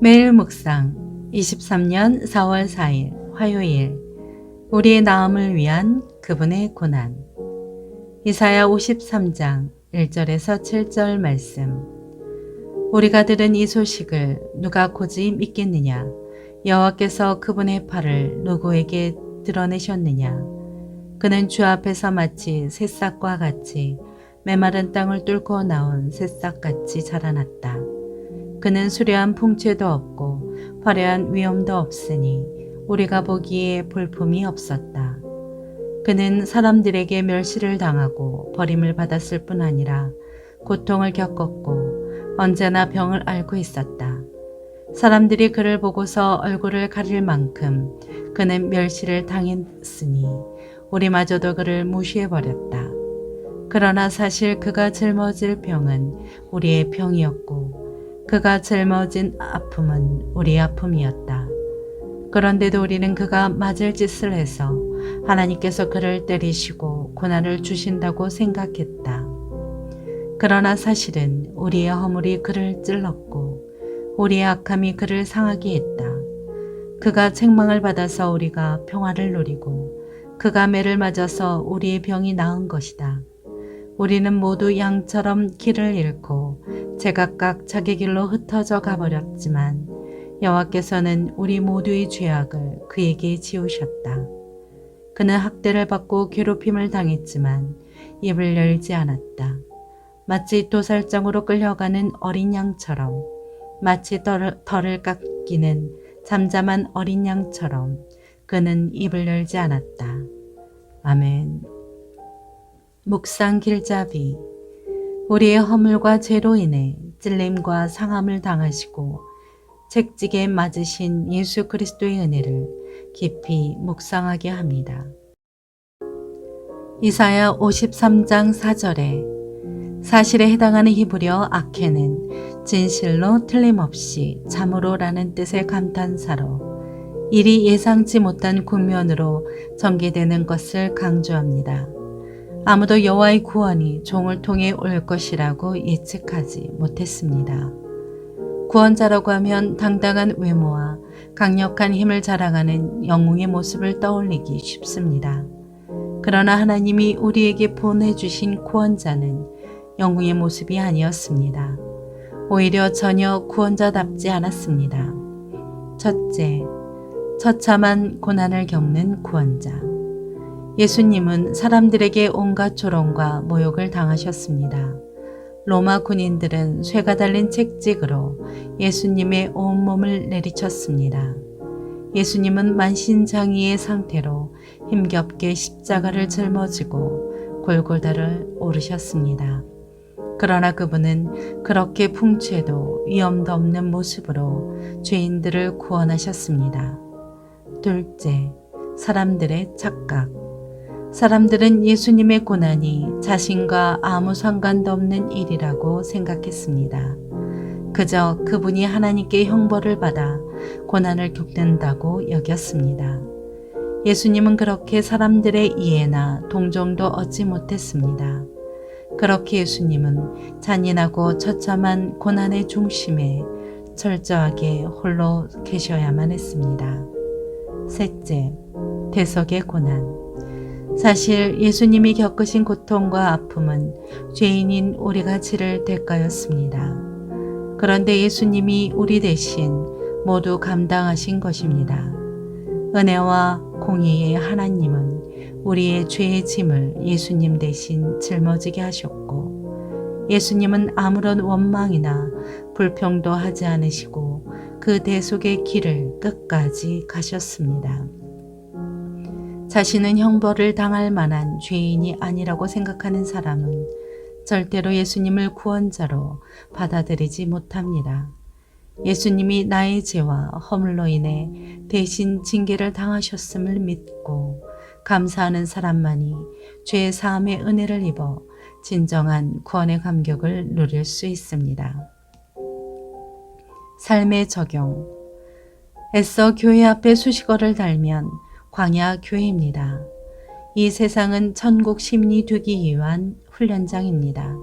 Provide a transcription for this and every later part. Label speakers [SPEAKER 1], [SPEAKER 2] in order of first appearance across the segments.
[SPEAKER 1] 매일 묵상 23년 4월 4일 화요일 우리의 나음을 위한 그분의 고난 이사야 53장 1절에서 7절 말씀. 우리가 들은 이 소식을 누가 고지 믿겠느냐? 여호와께서 그분의 팔을 누구에게 드러내셨느냐? 그는 주 앞에서 마치 새싹과 같이 메마른 땅을 뚫고 나온 새싹같이 자라났다. 그는 수려한 풍채도 없고 화려한 위엄도 없으니 우리가 보기에 볼품이 없었다. 그는 사람들에게 멸시를 당하고 버림을 받았을 뿐 아니라 고통을 겪었고 언제나 병을 앓고 있었다. 사람들이 그를 보고서 얼굴을 가릴 만큼 그는 멸시를 당했으니 우리마저도 그를 무시해버렸다. 그러나 사실 그가 짊어질 병은 우리의 병이었고 그가 짊어진 아픔은 우리의 아픔이었다. 그런데도 우리는 그가 맞을 짓을 해서 하나님께서 그를 때리시고 고난을 주신다고 생각했다. 그러나 사실은 우리의 허물이 그를 찔렀고 우리의 악함이 그를 상하게 했다. 그가 책망을 받아서 우리가 평화를 누리고 그가 매를 맞아서 우리의 병이 나은 것이다. 우리는 모두 양처럼 길을 잃고 제각각 자기 길로 흩어져 가버렸지만 여호와께서는 우리 모두의 죄악을 그에게 지우셨다. 그는 학대를 받고 괴롭힘을 당했지만 입을 열지 않았다. 마치 도살장으로 끌려가는 어린 양처럼, 마치 털을 깎이는 잠잠한 어린 양처럼 그는 입을 열지 않았다. 아멘. 묵상 길잡이. 우리의 허물과 죄로 인해 찔림과 상함을 당하시고 책찍에 맞으신 예수 그리스도의 은혜를 깊이 묵상하게 합니다. 이사야 53장 4절에 사실에 해당하는 히브리어 아케는 진실로 틀림없이 참으로라는 뜻의 감탄사로 일이 예상치 못한 국면으로 전개되는 것을 강조합니다. 아무도 여호와의 구원이 종을 통해 올 것이라고 예측하지 못했습니다. 구원자라고 하면 당당한 외모와 강력한 힘을 자랑하는 영웅의 모습을 떠올리기 쉽습니다. 그러나 하나님이 우리에게 보내주신 구원자는 영웅의 모습이 아니었습니다. 오히려 전혀 구원자답지 않았습니다. 첫째, 처참한 고난을 겪는 구원자. 예수님은 사람들에게 온갖 조롱과 모욕을 당하셨습니다. 로마 군인들은 쇠가 달린 책찍으로 예수님의 온몸을 내리쳤습니다. 예수님은 만신장이의 상태로 힘겹게 십자가를 짊어지고 골고다를 오르셨습니다. 그러나 그분은 그렇게 풍채도 위엄도 없는 모습으로 죄인들을 구원하셨습니다. 둘째, 사람들의 착각. 사람들은 예수님의 고난이 자신과 아무 상관도 없는 일이라고 생각했습니다. 그저 그분이 하나님께 형벌을 받아 고난을 겪는다고 여겼습니다. 예수님은 그렇게 사람들의 이해나 동정도 얻지 못했습니다. 그렇게 예수님은 잔인하고 처참한 고난의 중심에 철저하게 홀로 계셔야만 했습니다. 셋째, 대속의 고난. 사실 예수님이 겪으신 고통과 아픔은 죄인인 우리가 치를 대가였습니다. 그런데 예수님이 우리 대신 모두 감당하신 것입니다. 은혜와 공의의 하나님은 우리의 죄의 짐을 예수님 대신 짊어지게 하셨고 예수님은 아무런 원망이나 불평도 하지 않으시고 그 대속의 길을 끝까지 가셨습니다. 자신은 형벌을 당할 만한 죄인이 아니라고 생각하는 사람은 절대로 예수님을 구원자로 받아들이지 못합니다. 예수님이 나의 죄와 허물로 인해 대신 징계를 당하셨음을 믿고 감사하는 사람만이 죄 사함의 은혜를 입어 진정한 구원의 감격을 누릴 수 있습니다. 삶의 적용. 애써 교회 앞에 수식어를 달면 광야 교회입니다. 이 세상은 천국 시민이 되기 위한 훈련장입니다.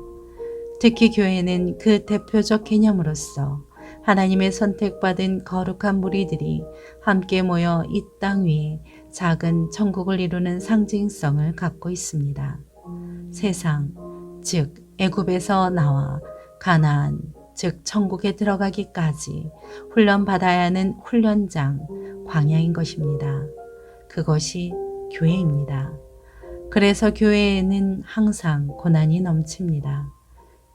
[SPEAKER 1] 특히 교회는 그 대표적 개념으로서 하나님의 선택받은 거룩한 무리들이 함께 모여 이 땅 위에 작은 천국을 이루는 상징성을 갖고 있습니다. 세상, 즉 애굽에서 나와 가나안, 즉 천국에 들어가기까지 훈련받아야 하는 훈련장, 광야인 것입니다. 그것이 교회입니다. 그래서 교회에는 항상 고난이 넘칩니다.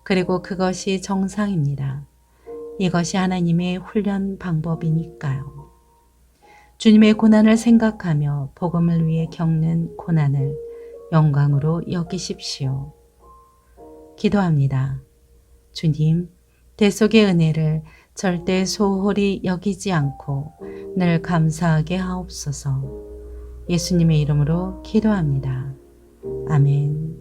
[SPEAKER 1] 그리고 그것이 정상입니다. 이것이 하나님의 훈련 방법이니까요. 주님의 고난을 생각하며 복음을 위해 겪는 고난을 영광으로 여기십시오. 기도합니다. 주님, 대속의 은혜를 절대 소홀히 여기지 않고 늘 감사하게 하옵소서. 예수님의 이름으로 기도합니다. 아멘.